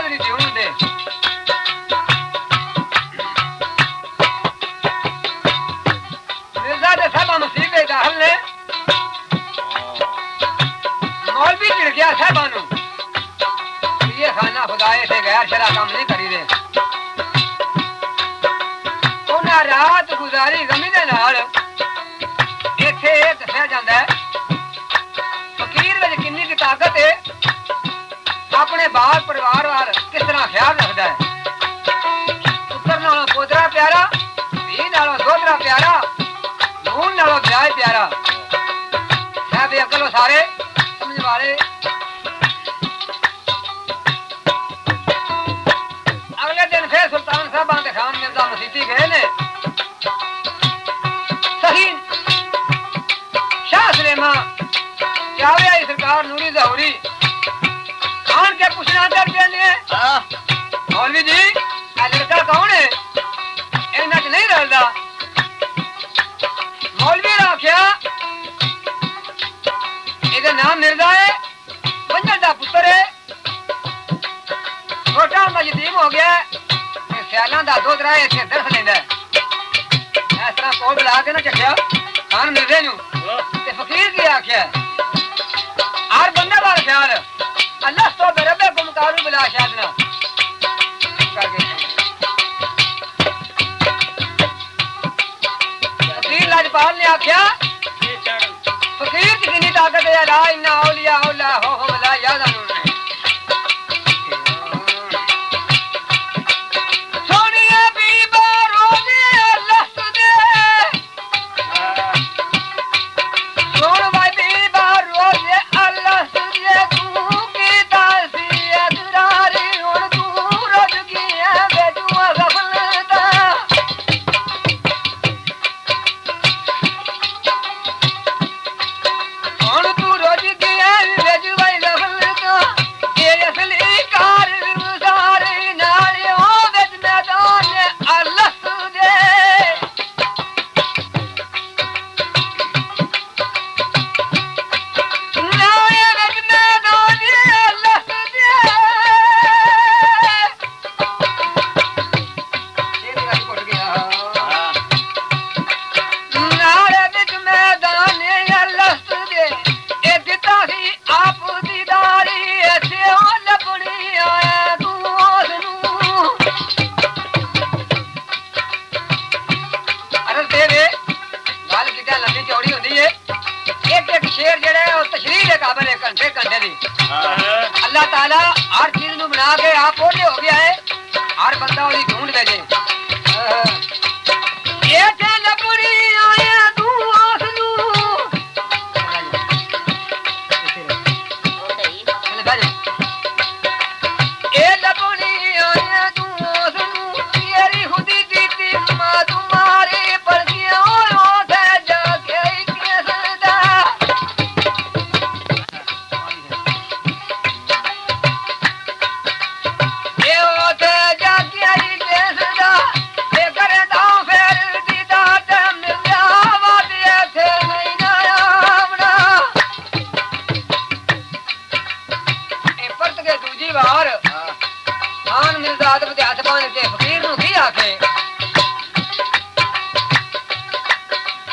नहीं जीवन दे मिर्जा दे साहबा मसीह के दाखिल ने मौलवी चिढ़ गया साहबा नु ये खाना खुदाए से गैर शरा काम नहीं करी दे उन्हें रात गुजारी गमी दे नाल इत्थे दस्या जांदा है फकीर विच किन्नी की ताकत है अपने बाल परिवार वाल किस तरह ख्याल रखता है पुत्र नालों पोतरा प्यारा धी नालों दोहरा प्यारा नून नालों ब्याह प्यारा साहब अकल सारे समझ वाले अगले दिन फिर सुल्तान साहब के खान मिर्जा मसीती गए ने सही शाह सुलेमान जावे आई सरकार नूरी जहूरी खान के पूछना करते हैं मौलवी जी आ लड़का कौन है इन्ना च नहीं रलदा मौलवी ने आख्या इहदा नाम मिर्जा है पंजर दा पुत्र है छोटा होंदा यतीम हो गया सियालां दा दोहरा इत्थे दर्स लैंदा इस तरह कोल बुला के ना चखिया खान मिर्जे नूं ते फकीर की आख्या हर बंदे वाल ख्याल अल्लाह तो बरबे गुमकारू बिला शादना फकीर लाजपाल ने आख्या फकीर की कितनी ताकत है ला इन्ना औलिया औला हो वला याद अल्लाह ताला हर चीज नु बना के आप ओले हो गया है हर बंदा ओली ढूंढ भेजे ये ते लपड़ी आया तू आसनू ए लपड़ी आया तू आसनू तेरी खुदी दीदी मां तुम्हारे पर गया ओ दे जाके कैसा फकीर नु की आखे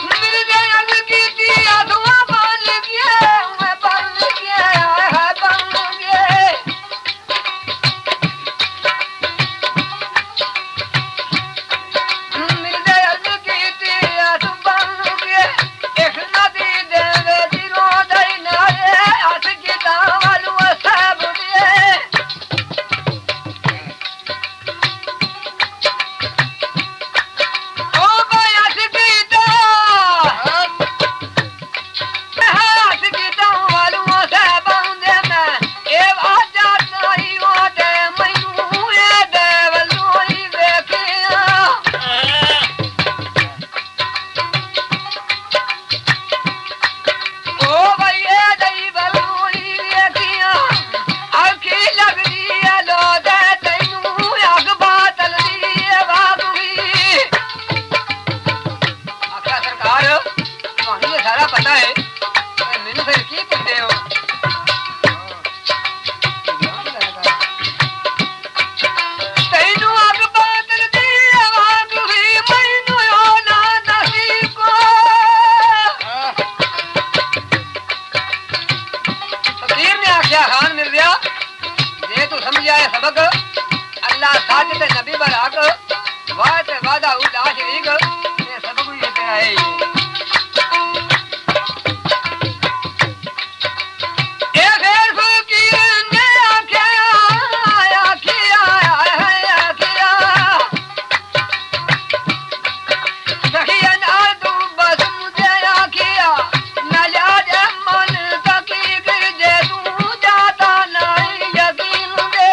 मेरे जंग की थी आधुआ बन गया मैं बन गया है बन गया मेरे जंग की थी आधु बन गया एक नदी दे जीरो दई नारे हंस के दावलू सब दे वादा उदा शरीक ये सब कुछ ये तेरा है ये फिर फकीर ने आख्या सखिया ना तू बस मुझे आख्या न ला दे मन तकी जे तू जाता नहीं यकीन दे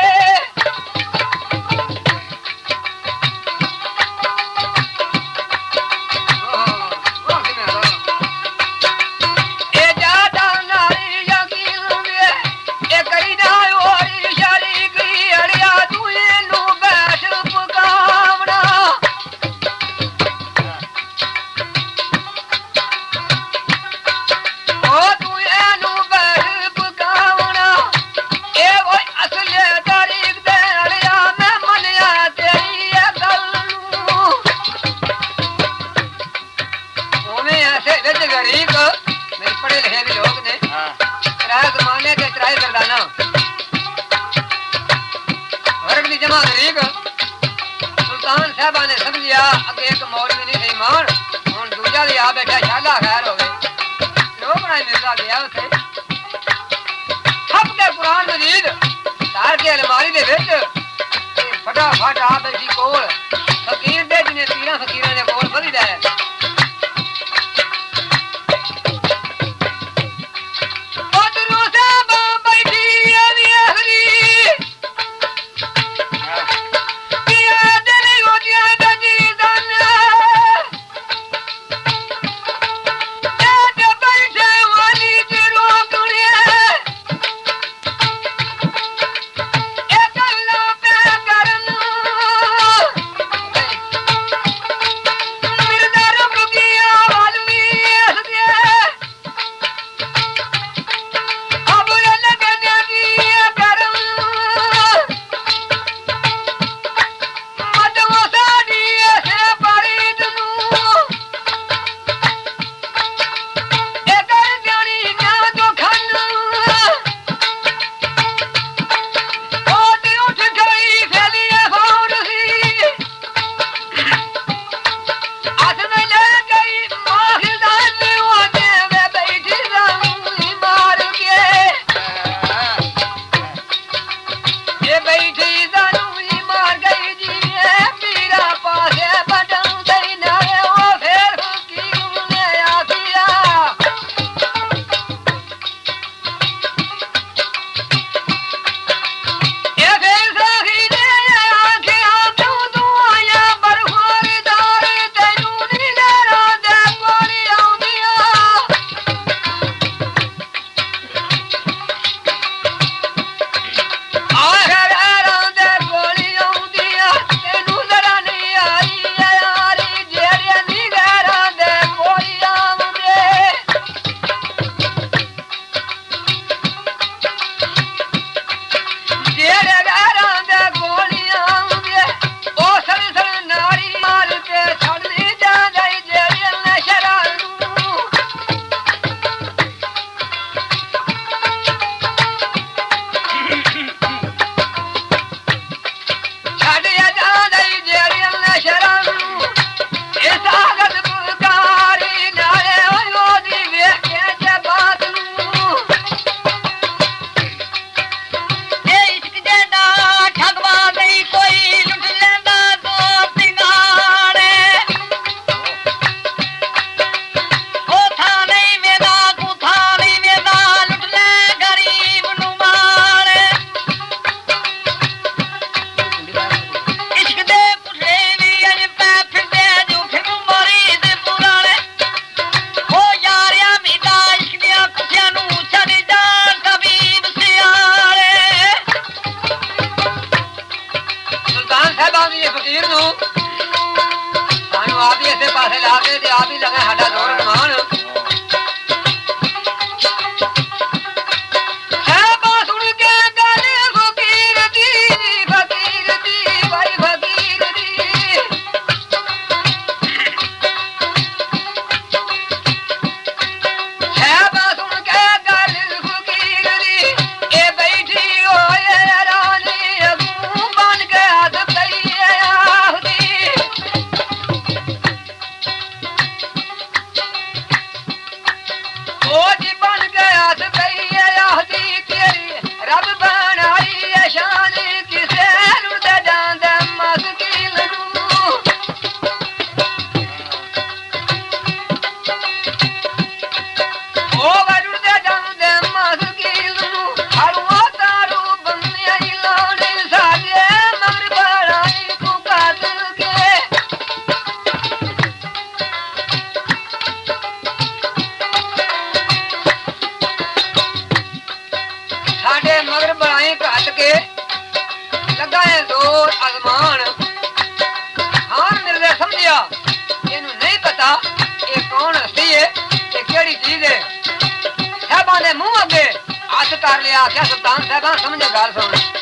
सुल्तान साहबा ने समझिया अगे एक मौलवी नहीं सही मान हुन दूजा भी आ बैठा शाला खैर हो गए लोग बनाई मिर्जा गया उसे हफ्ते कुरान मजीद तार के अलमारी दे विच फटाफट आ बैठी कोल फकीर दे जिने 13 फकीरां दे कोल बधी जाए ਕਰ ਲਿਆ ਆਖਿਆ ਸੁਲਤਾਨ ਸਾਹਿਬਾਂ ਸਮਝੇ ਗੱਲ ਸੁਣ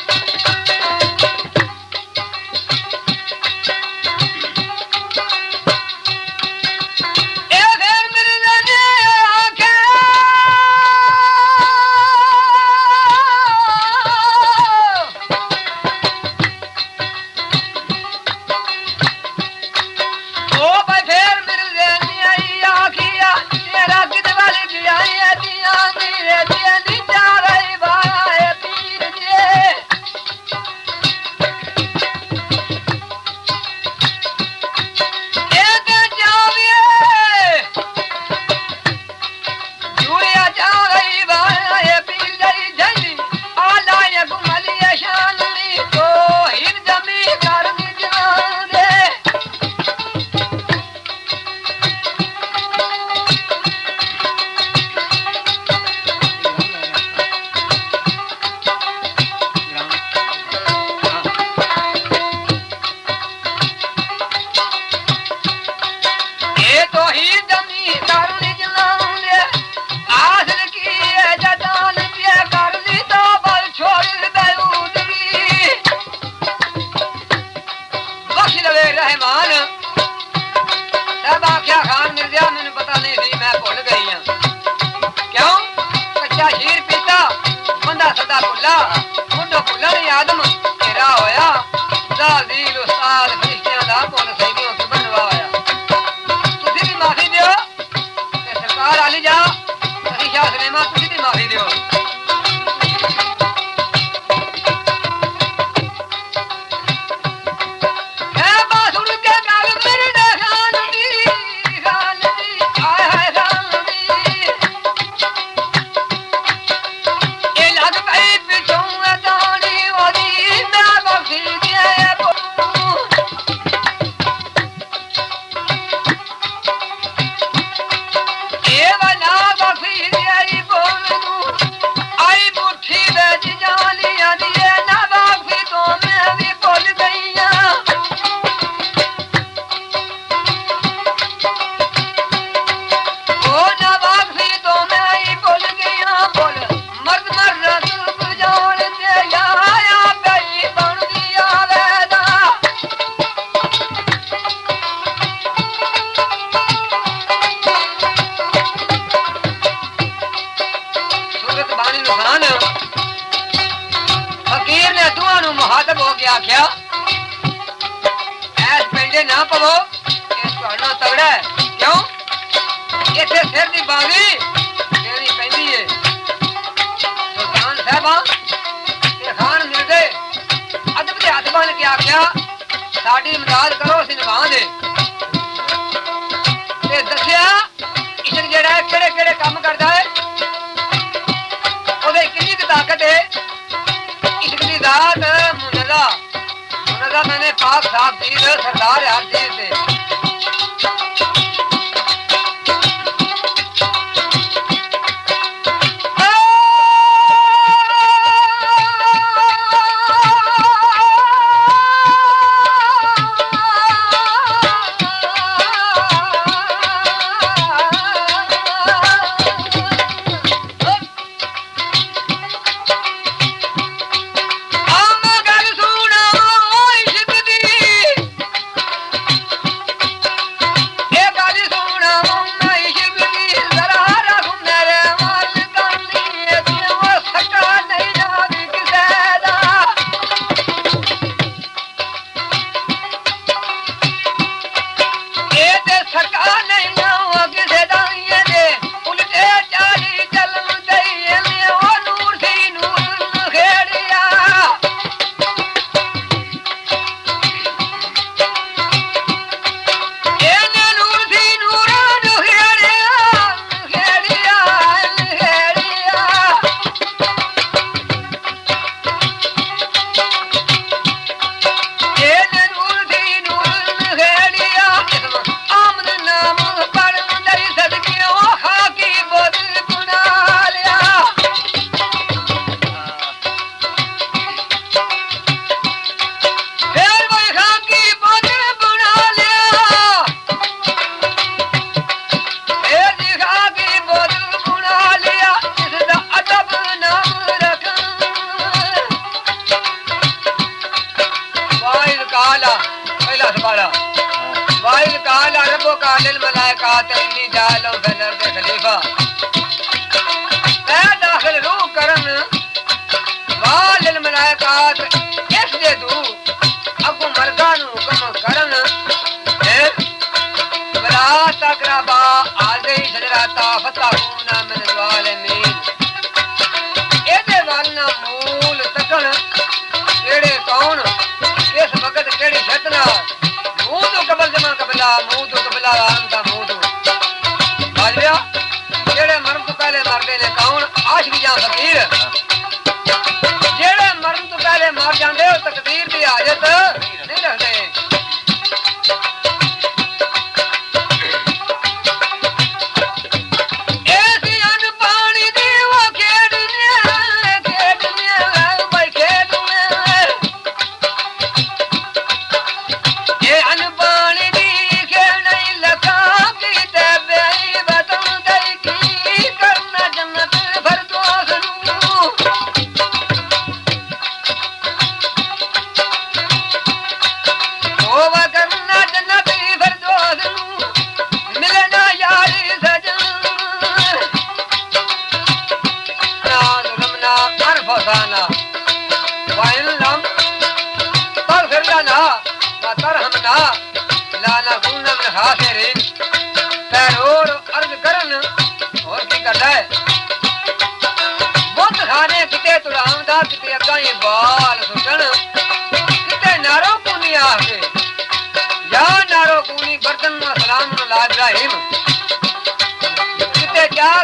ਸਾਡੀ ਮਦਦ ਕਰੋ ਅਸੀਂ ਨਿਭਾਵਾਂਗੇ ਤੇ ਦੱਸਿਆ ਇਸ਼ਕ ਜਿਹੜਾ ਕਿਹੜੇ ਕਿਹੜੇ ਕੰਮ ਕਰਦਾ ਹੈ ਉਹਦੇ ਕਿੰਨੀ ਕੁ ਤਾਕਤ ਹੈ ਇਸ਼ਕ ਦੀ ਜ਼ਾਤ ਮੁਨਜ਼ਾ ਮੈਨੇ ਪਾਕ ਸਾਹਿਬ ਜੀ ਸਰਦਾਰ ਹਰ ਚੀਜ਼ ਤੇ काला पहला सवाल वाइल काला रब्बो का लिल मलाइकात इन्नी जालम फनर दे खलीफा मैं दाखिल रूह करन वालिल मलाइकात इस दे दू अगु मर्दा नु हुक्म करन है वला तकरबा आजे शजराता फताहुना मिन ज़ालिमीन एदे वालना मूल तकन केड़े कौन किस वक्त केड़ी शतना मुंह तो कबल जमा कबला मुंह तो कबला आंदा मुंह तो बाजया जेड़े मरन तो पहले मरदे ने कौन आशिक या फकीर जेड़े मरन तो पहले मर जांदे ओ तकदीर दी हाजत नहीं रखदे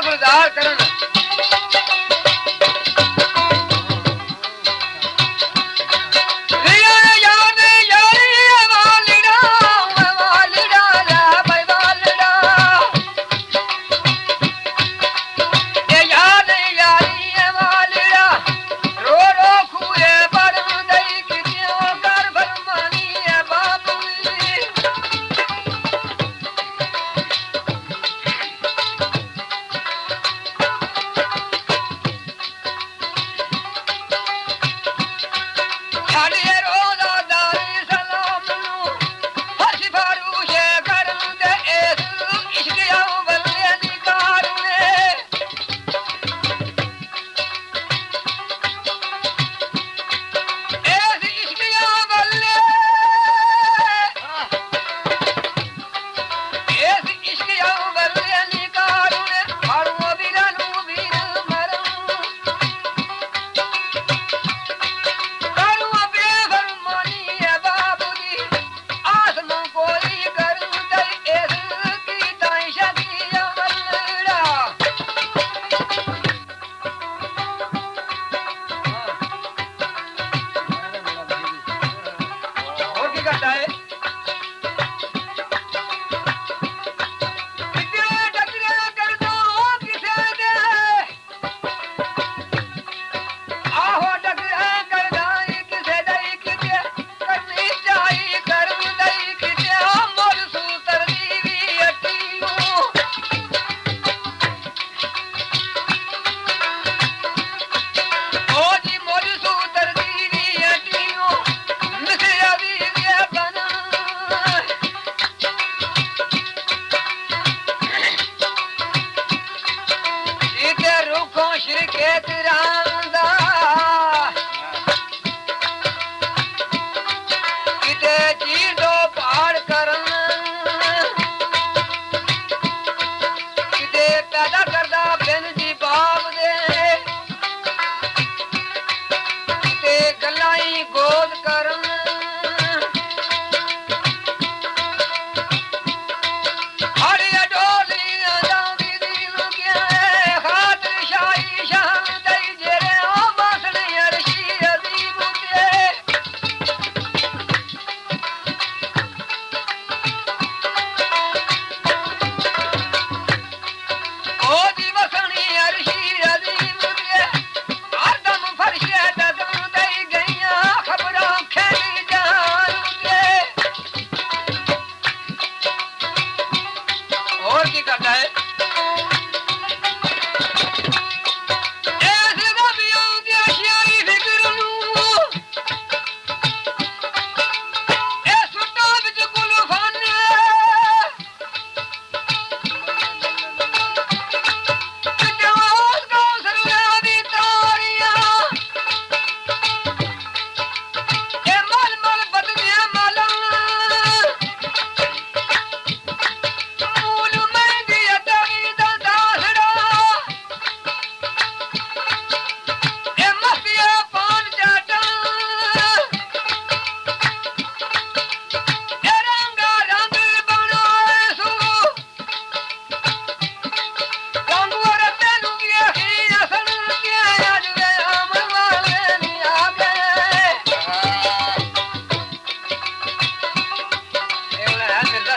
गुलजार करन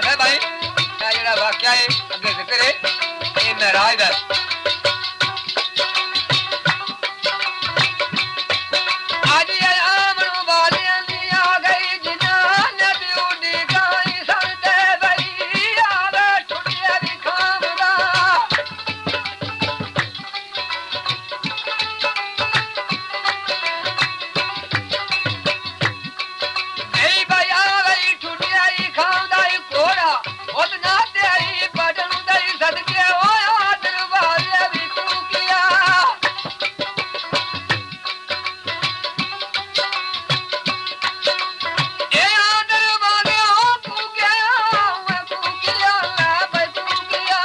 है भाई जेड़ा वाक्या है अगे जिक्र है ये महराज दा आज ये आमणो वालियां दी आ गई जिनान दी उडी गाई संते बई आवे छुटिया दी खामदा नहीं भाई आवे छुटिया दी खामदा कोड़ा ओद ना ते आई बटन दई सदके ओया दरबार भी तू किया ए आदर मांगे ओ तू किया भाई तू किया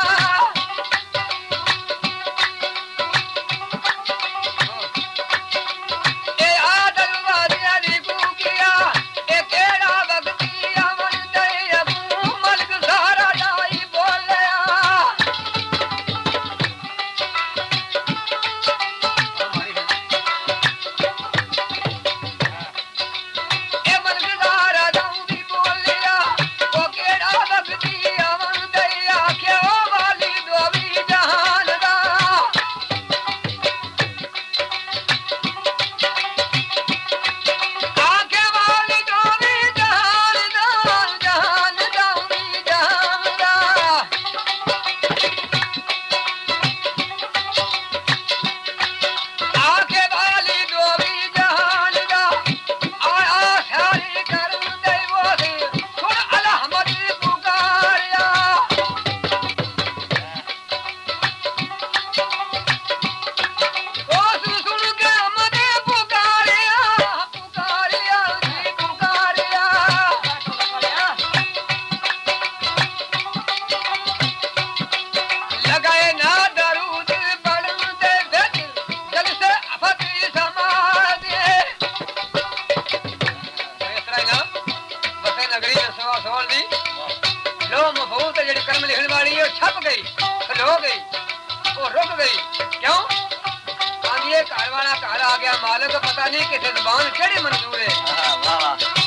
ए आदर मांगे नी तू किया ए केड़ा वक्ती अमन दई अबू मलक सारा जाई बोलिया ए मलकदार जाऊंगी बोलिया ओ केड़ा वक्ती अमन दई आखे ओ वाली दोवी जहान दा आखे वाली दोवी जहान दा जहान जाऊंगी जहान दा आखे वाली दोवी जहान दा आया सारी करम दे वो सुन अलहमद पुकारिया ओ सुन के अहमद पुकारिया पुकारिया जी पुकारिया लगाए ना दरूद पढ़न दे बिच जल से फती समा दे इस तरह ना बसे नगरी सवा सोल दी लो मफूत जेडी कर्म लिखण वाली है छप गई खलो गई वो रुक गई क्यों आंधी घर वाला घर आ गया मालिक पता नहीं किसे जुबान केड़ी मंजूर है वाह वाह